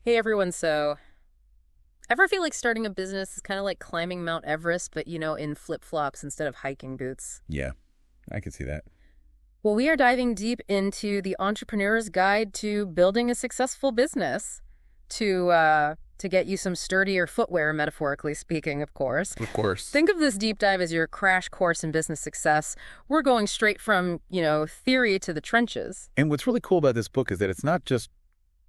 Hey everyone, so ever feel like starting a business is kind of like climbing Mount Everest, but in flip-flops instead of hiking boots? Yeah, I can see that. Well, we are diving deep into the entrepreneur's guide to building a successful business to get you some sturdier footwear, metaphorically speaking, of course. Of course. Think of this deep dive as your crash course in business success. We're going straight from, theory to the trenches. And what's really cool about this book is that it's not just,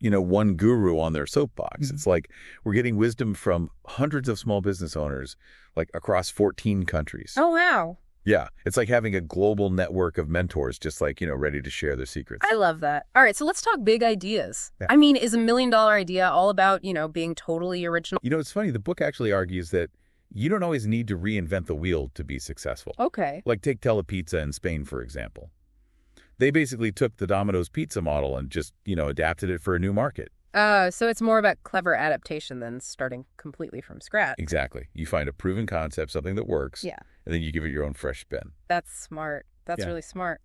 one guru on their soapbox. It's like we're getting wisdom from hundreds of small business owners, like across 14 countries. Oh, wow. Yeah, it's like having a global network of mentors just like, ready to share their secrets. I love that. All right, so let's talk big ideas. Yeah. I mean, is $1 million idea all about, being totally original? It's funny, the book actually argues that you don't always need to reinvent the wheel to be successful. Okay. Like take Telepizza in Spain, for example. They basically took the Domino's pizza model and just, adapted it for a new market. So it's more about clever adaptation than starting completely from scratch. Exactly. You find a proven concept, something that works, Yeah, and then you give it your own fresh spin. that's smart. That's Yeah. really smart.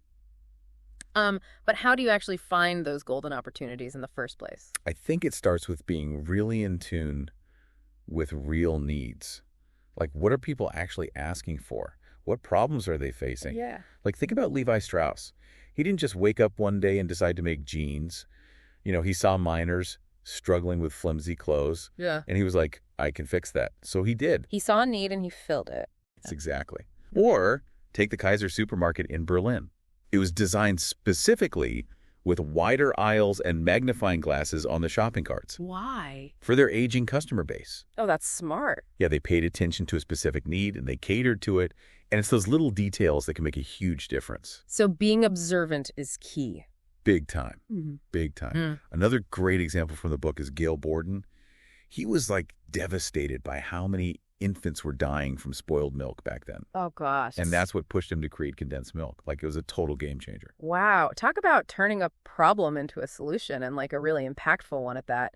But how do you actually find those golden opportunities in the first place? I think it starts with being really in tune with real needs. Like, what are people actually asking for? What problems are they facing? Yeah. Like, think about Levi Strauss. He didn't just wake up one day and decide to make jeans. He saw miners struggling with flimsy clothes, Yeah. and he was like, I can fix that. So he did. He saw a need and he filled it. It's exactly. Or take the Kaiser supermarket in Berlin. It was designed specifically with wider aisles and magnifying glasses on the shopping carts Why? for their aging customer base. Oh, that's smart. Yeah, they paid attention to a specific need and they catered to it. And it's those little details that can make a huge difference. So being observant is key. Big time. Mm-hmm. Big time. Another great example from the book is Gail Borden. He was like devastated by how many infants were dying from spoiled milk back then. Oh, gosh. And that's what pushed him to create condensed milk. Like it was a total game changer. Wow. Talk about turning a problem into a solution and like a really impactful one at that.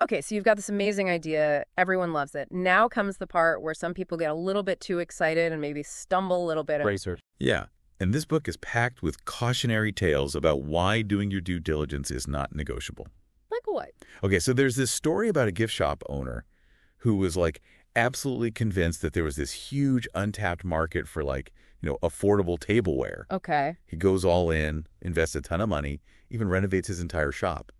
Okay, so you've got this amazing idea. Everyone loves it. Now comes the part where some people get a little bit too excited and maybe stumble a little bit. Racer. Yeah. And this book is packed with cautionary tales about why doing your due diligence is not negotiable. Like what? Okay, so there's this story about a gift shop owner who was like absolutely convinced that there was this huge untapped market for like, affordable tableware. Okay. He goes all in, invests a ton of money, even renovates his entire shop.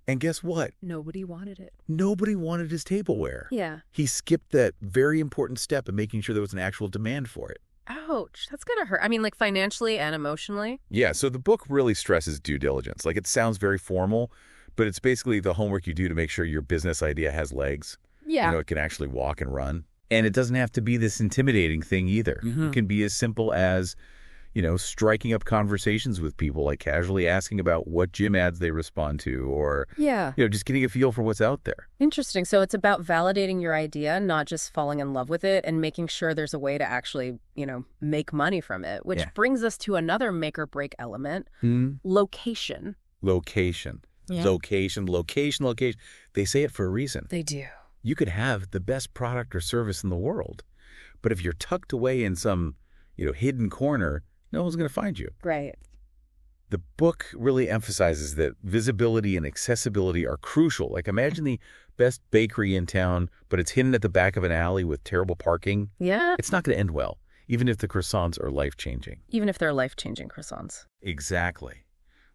And guess what? Nobody wanted it. Nobody wanted his tableware. Yeah. He skipped that very important step of making sure there was an actual demand for it. Ouch. That's gonna hurt. I mean, like financially and emotionally. Yeah, so the book really stresses due diligence. Like it sounds very formal, but it's basically the homework you do to make sure your business idea has legs. Yeah. It can actually walk and run. And it doesn't have to be this intimidating thing either. It can be as simple as, striking up conversations with people, like casually asking about what gym ads they respond to or, Yeah. just getting a feel for what's out there. Interesting. So it's about validating your idea, not just falling in love with it and making sure there's a way to actually, make money from it, which Yeah. brings us to another make or break element, location. Location. Yeah. Location. They say it for a reason. They do. You could have the best product or service in the world, but if you're tucked away in some, hidden corner, no one's going to find you. Right. The book really emphasizes that visibility and accessibility are crucial. Like imagine the best bakery in town, but it's hidden at the back of an alley with terrible parking. Yeah. It's not going to end well, even if the croissants are life-changing. Even if they're life-changing croissants. Exactly.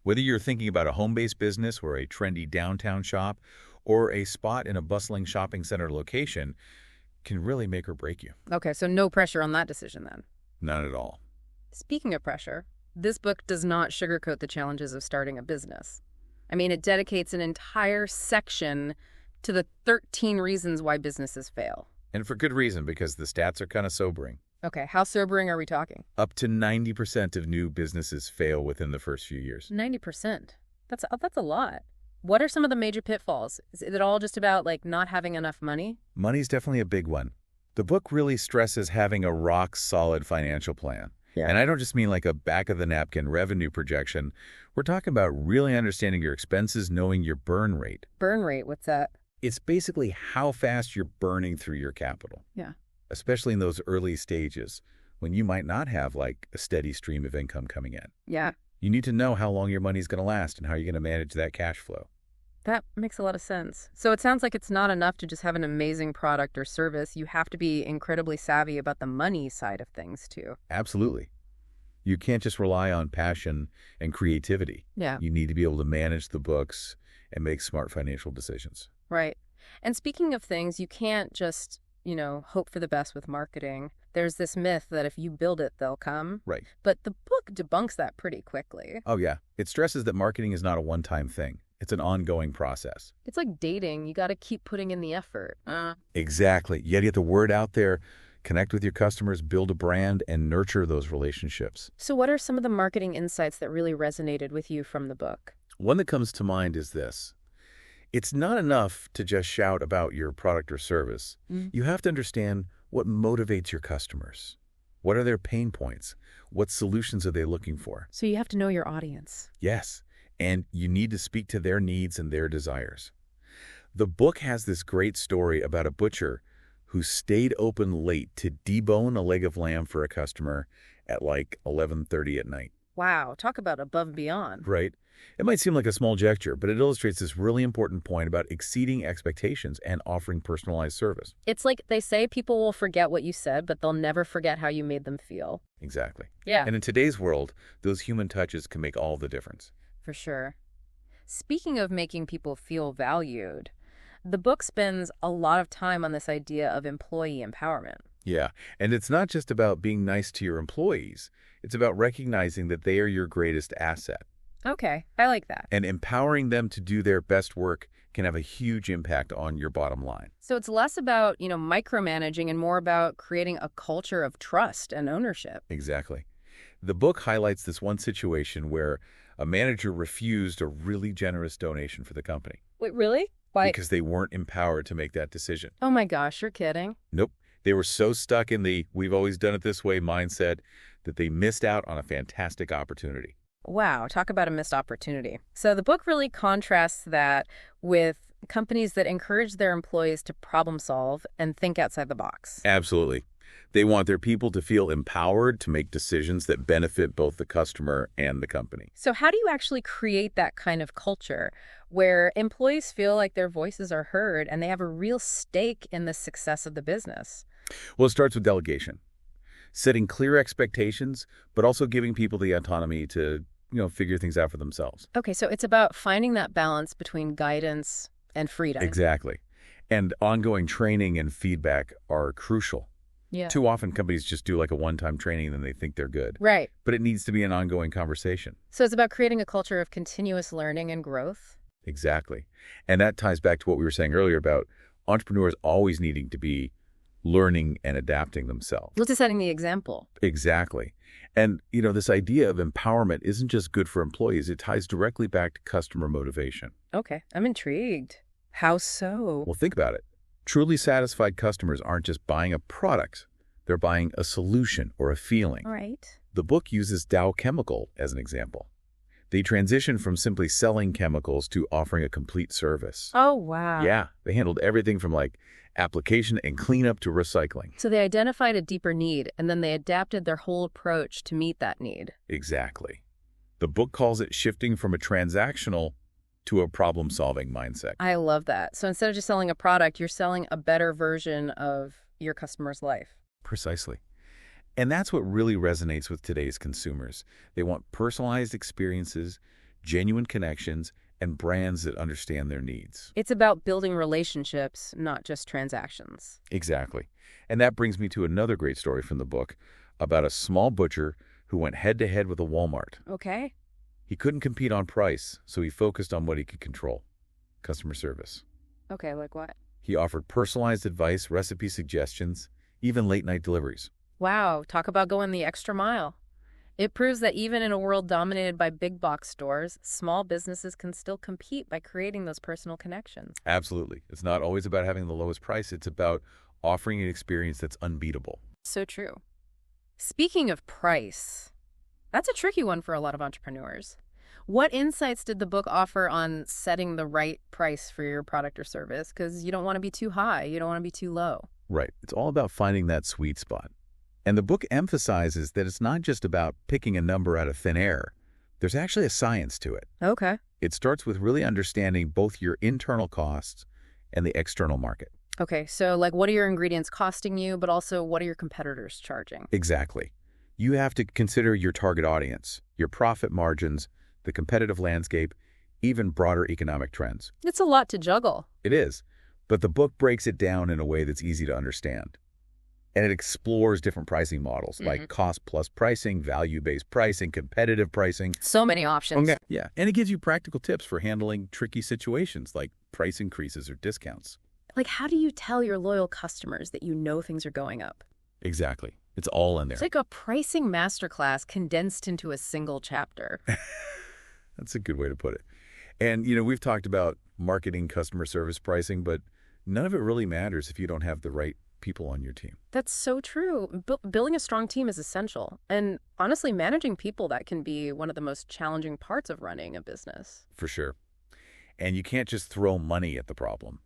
Whether you're thinking about a home-based business or a trendy downtown shop or a spot in a bustling shopping center location can really make or break you. Okay, so no pressure on that decision then. Not at all. Speaking of pressure, this book does not sugarcoat the challenges of starting a business. I mean, it dedicates an entire section to the 13 reasons why businesses fail. And for good reason, because the stats are kind of sobering. Okay, how sobering are we talking? Up to 90% of new businesses fail within the first few years. 90%. That's a lot. What are some of the major pitfalls? Is it all just about like not having enough money? Money's definitely a big one. The book really stresses having a rock-solid financial plan. Yeah. And I don't just mean like a back-of-the-napkin revenue projection. We're talking about really understanding your expenses, knowing your burn rate. Burn rate, what's that? It's basically how fast you're burning through your capital. Yeah. Especially in those early stages when you might not have like a steady stream of income coming in. Yeah. You need to know how long your money's going to last and how you're going to manage that cash flow. That makes a lot of sense. So it sounds like it's not enough to just have an amazing product or service. You have to be incredibly savvy about the money side of things too. Absolutely. You can't just rely on passion and creativity. Yeah. You need to be able to manage the books and make smart financial decisions. Right. And speaking of things, you can't just, hope for the best with marketing. There's this myth that if you build it, they'll come. Right. But the book debunks that pretty quickly. Oh, yeah. It stresses that marketing is not a one-time thing. It's an ongoing process. It's like dating. You got to keep putting in the effort. Exactly. You got to get the word out there, connect with your customers, build a brand, and nurture those relationships. So what are some of the marketing insights that really resonated with you from the book? One that comes to mind is this. It's not enough to just shout about your product or service. You have to understand what motivates your customers. What are their pain points? What solutions are they looking for? So you have to know your audience. Yes, and you need to speak to their needs and their desires. The book has this great story about a butcher who stayed open late to debone a leg of lamb for a customer at like 11:30 at night. Wow, talk about above and beyond. Right? It might seem like a small gesture, but it illustrates this really important point about exceeding expectations and offering personalized service. It's like they say people will forget what you said, but they'll never forget how you made them feel. Exactly. Yeah. And in today's world, those human touches can make all the difference. For sure. Speaking of making people feel valued, the book spends a lot of time on this idea of employee empowerment. Yeah, and it's not just about being nice to your employees. It's about recognizing that they are your greatest asset. Okay, I like that. And empowering them to do their best work can have a huge impact on your bottom line. So it's less about, micromanaging and more about creating a culture of trust and ownership. Exactly. The book highlights this one situation where a manager refused a really generous donation for the company. Wait, really? Why? Because they weren't empowered to make that decision. Oh my gosh, you're kidding. Nope. They were so stuck in the "we've always done it this way" mindset that they missed out on a fantastic opportunity. Wow, talk about a missed opportunity. So the book really contrasts that with companies that encourage their employees to problem solve and think outside the box. Absolutely. They want their people to feel empowered to make decisions that benefit both the customer and the company. So how do you actually create that kind of culture where employees feel like their voices are heard and they have a real stake in the success of the business? Well, it starts with delegation. Setting clear expectations, but also giving people the autonomy to, figure things out for themselves. Okay, so it's about finding that balance between guidance and freedom. Exactly. And ongoing training and feedback are crucial. Yeah. Too often companies just do like a one-time training and then they think they're good. Right. But it needs to be an ongoing conversation. So it's about creating a culture of continuous learning and growth. Exactly. And that ties back to what we were saying earlier about entrepreneurs always needing to be learning and adapting themselves. Just setting the example. Exactly. And, this idea of empowerment isn't just good for employees. It ties directly back to customer motivation. Okay, I'm intrigued. How so? Well, think about it. Truly satisfied customers aren't just buying a product. They're buying a solution or a feeling. Right. The book uses Dow Chemical as an example. They transitioned from simply selling chemicals to offering a complete service. Oh, wow. Yeah, they handled everything from application and cleanup to recycling. So they identified a deeper need, and then they adapted their whole approach to meet that need. Exactly. The book calls it shifting from a transactional to a problem-solving mindset. I love that. So instead of just selling a product, you're selling a better version of your customer's life. Precisely. And that's what really resonates with today's consumers. They want personalized experiences, genuine connections, and brands that understand their needs. It's about building relationships, not just transactions. Exactly. And that brings me to another great story from the book about a small butcher who went head-to-head with a Walmart. Okay. He couldn't compete on price, so he focused on what he could control: customer service. Okay, like what? He offered personalized advice, recipe suggestions, even late-night deliveries. Wow, talk about going the extra mile. It proves that even in a world dominated by big box stores, small businesses can still compete by creating those personal connections. Absolutely. It's not always about having the lowest price. It's about offering an experience that's unbeatable. So true. Speaking of price, that's a tricky one for a lot of entrepreneurs. What insights did the book offer on setting the right price for your product or service? Because you don't want to be too high. You don't want to be too low. Right. It's all about finding that sweet spot. And the book emphasizes that it's not just about picking a number out of thin air. There's actually a science to it. Okay. It starts with really understanding both your internal costs and the external market. Okay, so like what are your ingredients costing you, but also what are your competitors charging? Exactly. You have to consider your target audience, your profit margins, the competitive landscape, even broader economic trends. It's a lot to juggle. It is, but the book breaks it down in a way that's easy to understand. And it explores different pricing models like cost-plus pricing, value-based pricing, competitive pricing. So many options. Okay. Yeah, and it gives you practical tips for handling tricky situations like price increases or discounts. Like, how do you tell your loyal customers that you know things are going up? Exactly. It's all in there. It's like a pricing masterclass condensed into a single chapter. That's a good way to put it. And, we've talked about marketing, customer service pricing, but none of it really matters if you don't have the right people on your team. That's so true. Building a strong team is essential. And honestly, managing people, that can be one of the most challenging parts of running a business. For sure. And you can't just throw money at the problem.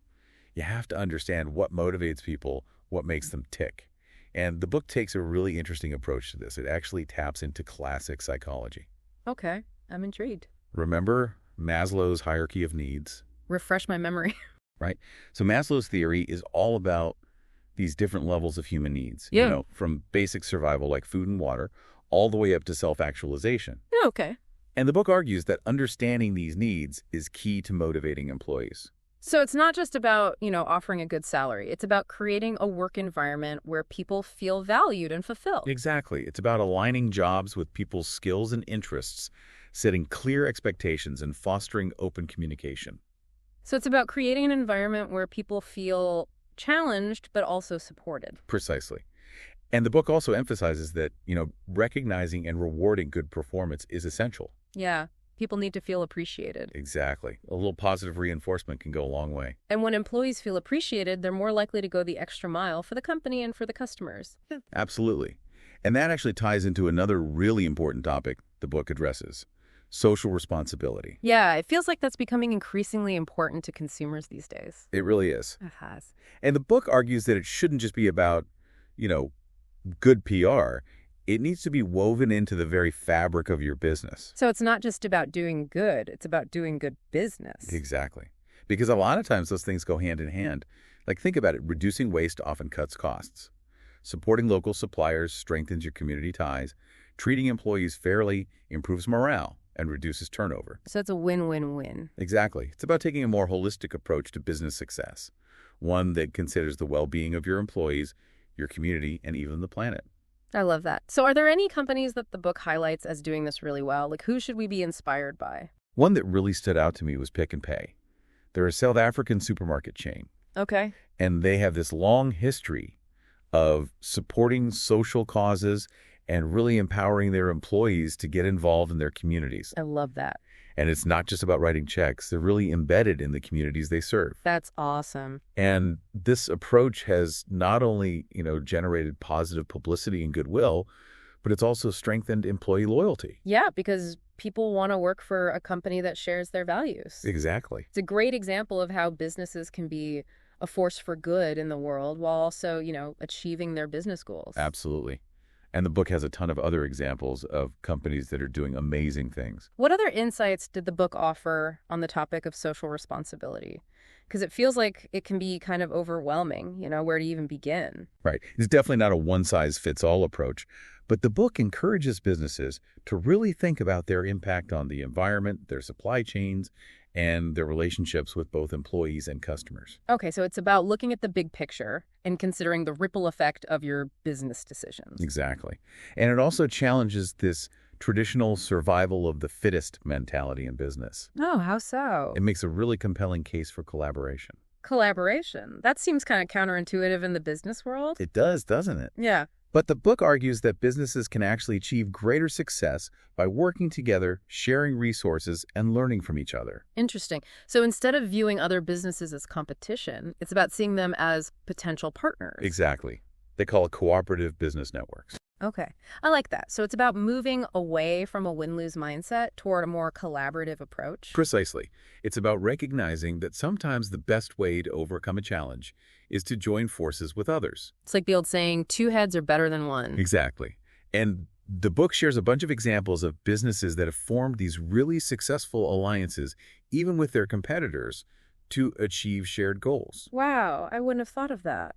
You have to understand what motivates people, what makes them tick. And the book takes a really interesting approach to this. It actually taps into classic psychology. Okay, I'm intrigued. Remember Maslow's hierarchy of needs? Refresh my memory. Right? So Maslow's theory is all about these different levels of human needs. Yeah. From basic survival like food and water, all the way up to self-actualization. Okay. And the book argues that understanding these needs is key to motivating employees. So it's not just about, offering a good salary. It's about creating a work environment where people feel valued and fulfilled. Exactly. It's about aligning jobs with people's skills and interests, setting clear expectations, and fostering open communication. So it's about creating an environment where people feel challenged, but also supported. Precisely. And the book also emphasizes that, recognizing and rewarding good performance is essential. Yeah. People need to feel appreciated. Exactly. A little positive reinforcement can go a long way. And when employees feel appreciated, they're more likely to go the extra mile for the company and for the customers. Absolutely. And that actually ties into another really important topic the book addresses: social responsibility. Yeah, it feels like that's becoming increasingly important to consumers these days. It really is. It has. And the book argues that it shouldn't just be about, good PR. It needs to be woven into the very fabric of your business. So it's not just about doing good, it's about doing good business. Exactly. Because a lot of times those things go hand in hand. Like, think about it. Reducing waste often cuts costs. Supporting local suppliers strengthens your community ties. Treating employees fairly improves morale and reduces turnover. So it's a win-win-win. Exactly. It's about taking a more holistic approach to business success, one that considers the well-being of your employees, your community, and even the planet. I love that. So are there any companies that the book highlights as doing this really well? Like, who should we be inspired by? One that really stood out to me was Pick n Pay. They're a South African supermarket chain, Okay. and they have this long history of supporting social causes and really empowering their employees to get involved in their communities. I love that. And it's not just about writing checks. They're really embedded in the communities they serve. That's awesome. And this approach has not only, generated positive publicity and goodwill, but it's also strengthened employee loyalty. Yeah, because people want to work for a company that shares their values. Exactly. It's a great example of how businesses can be a force for good in the world while also, achieving their business goals. Absolutely. And the book has a ton of other examples of companies that are doing amazing things. What other insights did the book offer on the topic of social responsibility? Because it feels like it can be kind of overwhelming, where to even begin. Right. It's definitely not a one-size-fits-all approach, but the book encourages businesses to really think about their impact on the environment, their supply chains, and their relationships with both employees and customers. Okay, so it's about looking at the big picture and considering the ripple effect of your business decisions. Exactly. And it also challenges this traditional survival of the fittest mentality in business. Oh, how so? It makes a really compelling case for collaboration. Collaboration. That seems kind of counterintuitive in the business world. It does, doesn't it? Yeah. But the book argues that businesses can actually achieve greater success by working together, sharing resources, and learning from each other. Interesting. So instead of viewing other businesses as competition, it's about seeing them as potential partners. Exactly. They call it cooperative business networks. Okay. I like that. So it's about moving away from a win-lose mindset toward a more collaborative approach. Precisely. It's about recognizing that sometimes the best way to overcome a challenge is to join forces with others. It's like the old saying, two heads are better than one. Exactly. And The book shares a bunch of examples of businesses that have formed these really successful alliances, even with their competitors, to achieve shared goals. Wow, I wouldn't have thought of that.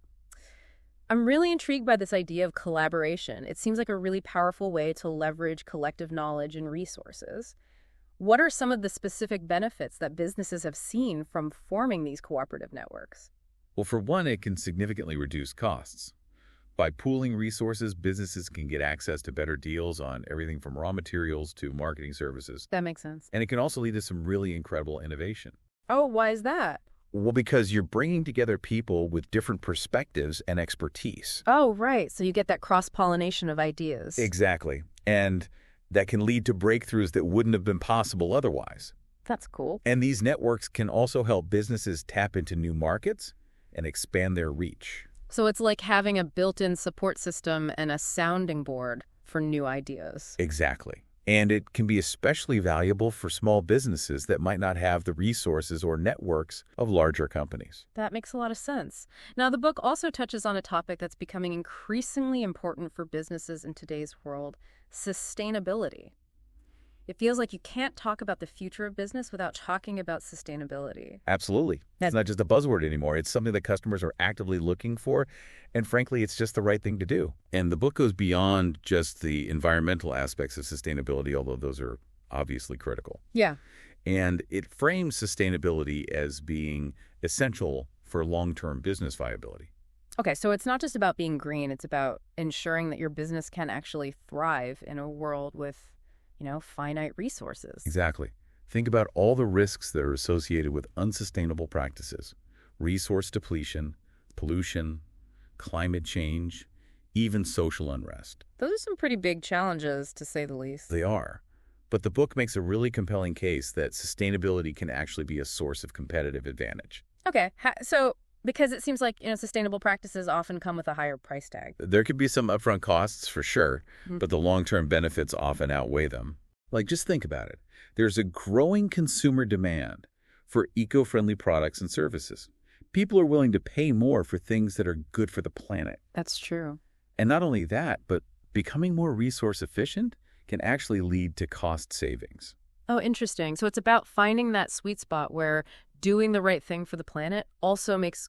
I'm really intrigued by this idea of collaboration. It seems like a really powerful way to leverage collective knowledge and resources. What are some of the specific benefits that businesses have seen from forming these cooperative networks? Well, for one, it can significantly reduce costs. By pooling resources, businesses can get access to better deals on everything from raw materials to marketing services. That makes sense. And it can also lead to some really incredible innovation. Oh, why is that? Well, because you're bringing together people with different perspectives and expertise. Oh, right. So you get that cross-pollination of ideas. Exactly. And that can lead to breakthroughs that wouldn't have been possible otherwise. That's cool. And these networks can also help businesses tap into new markets and expand their reach. So it's like having a built-in support system and a sounding board for new ideas. Exactly. And it can be especially valuable for small businesses that might not have the resources or networks of larger companies. That makes a lot of sense. Now, the book also touches on a topic that's becoming increasingly important for businesses in today's world: sustainability. It feels like you can't talk about the future of business without talking about sustainability. Absolutely. It's not just a buzzword anymore. It's something that customers are actively looking for. And frankly, it's just the right thing to do. And the book goes beyond just the environmental aspects of sustainability, although those are obviously critical. Yeah. And it frames sustainability as being essential for long-term business viability. Okay, so it's not just about being green. It's about ensuring that your business can actually thrive in a world with finite resources. Exactly. Think about all the risks that are associated with unsustainable practices: resource depletion, pollution, climate change, even social unrest. Those are some pretty big challenges, to say the least. They are. But the book makes a really compelling case that sustainability can actually be a source of competitive advantage. Okay, so because it seems like sustainable practices often come with a higher price tag. There could be some upfront costs for sure, but the long-term benefits often outweigh them. Like, just think about it. There's a growing consumer demand for eco-friendly products and services. People are willing to pay more for things that are good for the planet. That's true. And not only that, but becoming more resource efficient can actually lead to cost savings. Oh, interesting. So it's about finding that sweet spot where doing the right thing for the planet also makes